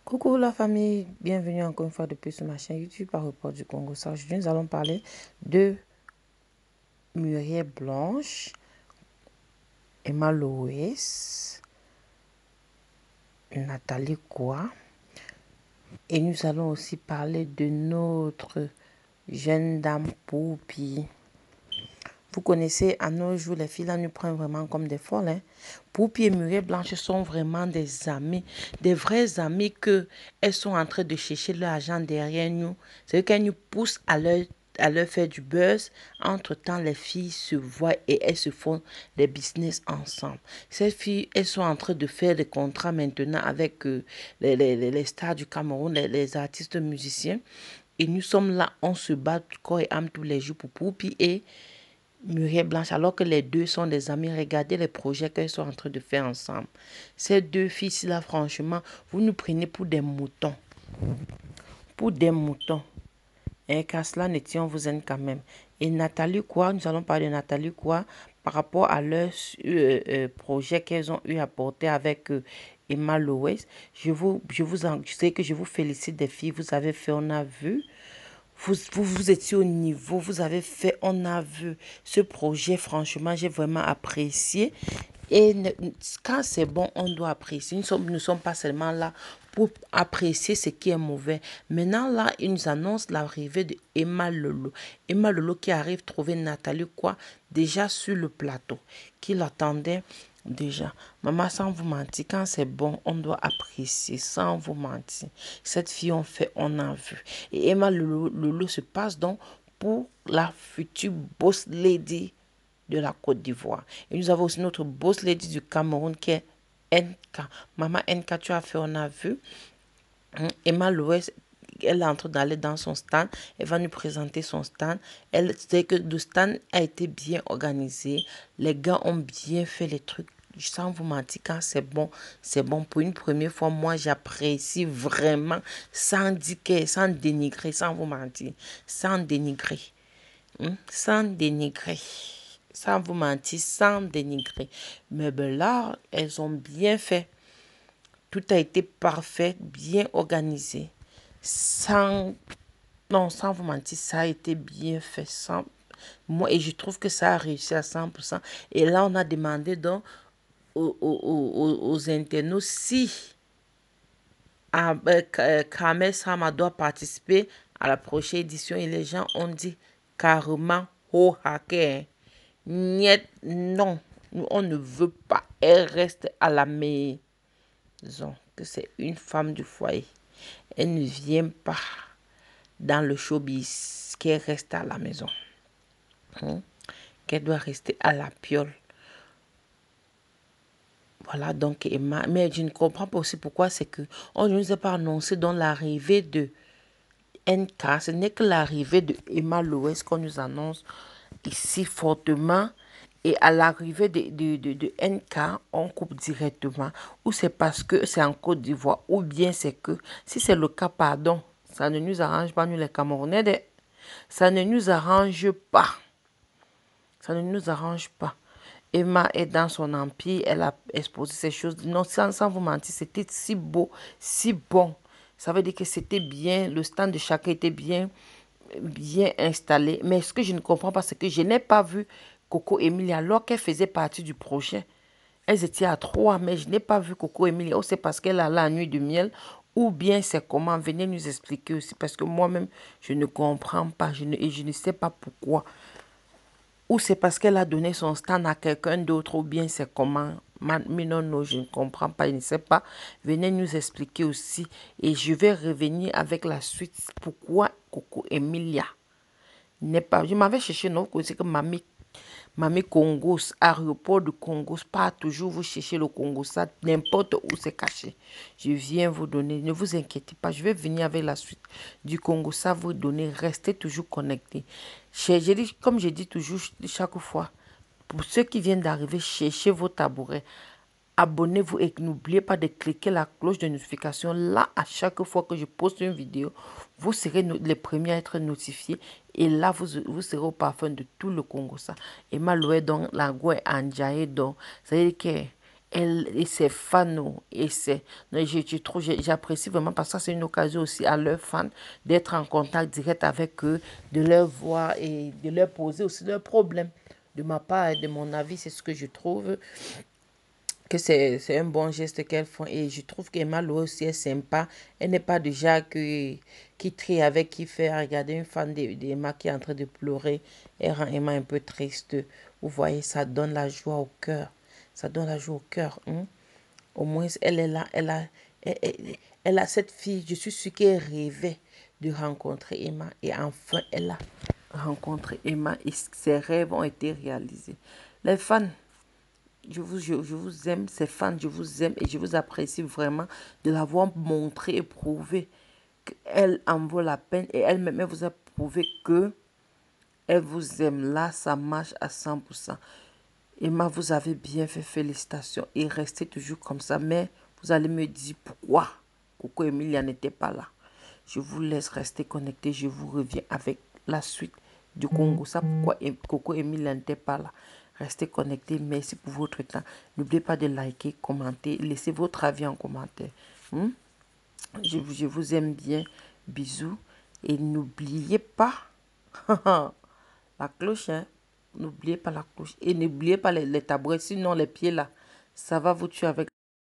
Coucou la famille, bienvenue encore une fois de plus sur ma chaîne YouTube par Report du Congo. Aujourd'hui, nous allons parler de Muriel Blanche, Emma Loès, Nathalie Koua. Et nous allons aussi parler de notre jeune dame Poupi. Vous connaissez, à nos jours, les filles là nous prennent vraiment comme des folles. Hein. Poupi et Muriel Blanche sont vraiment des amis, des vrais amis que elles sont en train de chercher leur argent derrière nous. C'est qu'elles nous poussent à leur faire du buzz. Entre-temps, les filles se voient et elles se font des business ensemble. Ces filles, elles sont en train de faire des contrats maintenant avec les stars du Cameroun, les artistes musiciens. Et nous sommes là, on se bat corps et âme tous les jours pour Poupi et Muriel Blanche, alors que les deux sont des amis, regardez les projets qu'elles sont en train de faire ensemble. Ces deux filles-là, franchement, vous nous prenez pour des moutons. Pour des moutons. Et qu'à cela ne tient, on vous aime quand même. Et Nathalie Koua, nous allons parler de Nathalie Koua par rapport à leur projet qu'elles ont eu à porter avec Emma Loès. Je sais que je vous félicite des filles, vous avez fait, on a vu. Vous étiez au niveau, vous avez fait, on a vu ce projet, franchement, j'ai vraiment apprécié. Et quand c'est bon, on doit apprécier. Nous ne sommes pas seulement là pour apprécier ce qui est mauvais. Maintenant, là, ils nous annoncent l'arrivée de Emma Lolo. Emma Lolo qui arrive trouver Nathalie Koua déjà sur le plateau, qui l'attendait déjà. Maman, sans vous mentir, quand c'est bon, on doit apprécier, sans vous mentir. Cette fille, on fait, on a vu. Et Emma Lolo se passe donc pour la future boss lady de la Côte d'Ivoire. Et nous avons aussi notre boss lady du Cameroun qui est NK. Maman NK, tu as fait, on a vu. Emma Loès, elle est en train d'aller dans son stand. Elle va nous présenter son stand. Elle sait que le stand a été bien organisé. Les gars ont bien fait les trucs. Sans vous mentir, quand c'est bon, c'est bon. Pour une première fois, moi, j'apprécie vraiment, sans dire, sans dénigrer, sans vous mentir, sans dénigrer. Sans dénigrer. Sans vous mentir, sans dénigrer. Mais ben là, elles ont bien fait. Tout a été parfait, bien organisé. Sans, non, sans vous mentir, ça a été bien fait. Moi, et je trouve que ça a réussi à 100%. Et là, on a demandé donc aux internautes si Kamel Sama doit participer à la prochaine édition. Et les gens ont dit carrément, oh, hacker. Niet, non, on ne veut pas. Elle reste à la maison. Que c'est une femme du foyer. Elle ne vient pas dans le showbiz. Qu'elle reste à la maison. Qu'elle doit rester à la piole. Voilà donc Emma. Mais je ne comprends pas aussi pourquoi c'est que on ne nous a pas annoncé dans l'arrivée de NK. Ce n'est que l'arrivée de Emma Loès qu'on nous annonce ici fortement. Et à l'arrivée de NK, on coupe directement. Ou c'est parce que c'est en Côte d'Ivoire. Ou bien c'est que, si c'est le cas, pardon, ça ne nous arrange pas, nous les Camerounais. Ça ne nous arrange pas. Ça ne nous arrange pas. Emma est dans son empire, elle a exposé ces choses. Non, sans vous mentir, c'était si beau, si bon. Ça veut dire que c'était bien, le stand de chacun était bien installé. Mais ce que je ne comprends pas, c'est que je n'ai pas vu Coco Emilie alors qu'elle faisait partie du projet. Elles étaient à 3, mais je n'ai pas vu Coco Emilie. Oh, c'est parce qu'elle a la nuit de miel ou bien c'est comment. Venez nous expliquer aussi parce que moi-même, je ne comprends pas et je ne sais pas pourquoi. Ou c'est parce qu'elle a donné son stand à quelqu'un d'autre ou bien c'est comment. Mais non, je ne comprends pas, je ne sais pas. Venez nous expliquer aussi. Et je vais revenir avec la suite. Pourquoi Coco Emilia n'est pas... Je m'avais cherché, non, c'est que Mamie Congos, aéroport de Congos, pas toujours vous cherchez le Congo, ça, n'importe où c'est caché. Je viens vous donner, ne vous inquiétez pas, je vais venir avec la suite du Congo, ça vous donner, restez toujours connectés. Comme je dis toujours chaque fois, pour ceux qui viennent d'arriver, cherchez vos tabourets. Abonnez-vous et n'oubliez pas de cliquer la cloche de notification. Là, à chaque fois que je poste une vidéo, vous serez les premiers à être notifiés. Et là, vous serez au parfum de tout le Congo. Ça. Et Maloué, donc, la Goué Andjaé, donc, ça veut dire Elle et ses fans, oh, et c'est, non, j'apprécie vraiment parce que c'est une occasion aussi à leurs fans d'être en contact direct avec eux, de leur voir et de leur poser aussi leurs problèmes. De ma part et de mon avis, c'est ce que je trouve que c'est un bon geste qu'elles font. Et je trouve qu'Emma Lowe aussi est sympa. Elle n'est pas du genre qui trie avec, qui fait regarder une fan d'Emma qui est en train de pleurer. Elle rend Emma un peu triste. Vous voyez, ça donne la joie au cœur. Ça donne la joie au cœur. Hein? Au moins, elle est là. Elle a cette fille. Je suis sûre qu'elle rêvait de rencontrer Emma. Et enfin, elle a rencontré Emma. Et ses rêves ont été réalisés. Les fans, je vous aime, ces fans, je vous aime et je vous apprécie vraiment de l'avoir montré et prouvé qu'elle en vaut la peine et elle-même elle vous a prouvé que elle vous aime. Là, ça marche à 100%. Emma, vous avez bien fait, félicitations et restez toujours comme ça. Mais vous allez me dire pourquoi Coco Emilia n'était pas là. Je vous laisse rester connecté. Je vous reviens avec la suite du Congo. Ça, pourquoi Coco Emilia n'était pas là. Restez connectés. Merci pour votre temps. N'oubliez pas de liker, commenter. Laissez votre avis en commentaire. Je vous aime bien. Bisous. Et n'oubliez pas la cloche. Hein? N'oubliez pas la cloche. Et n'oubliez pas les tabourets. Sinon, les pieds là, ça va vous tuer avec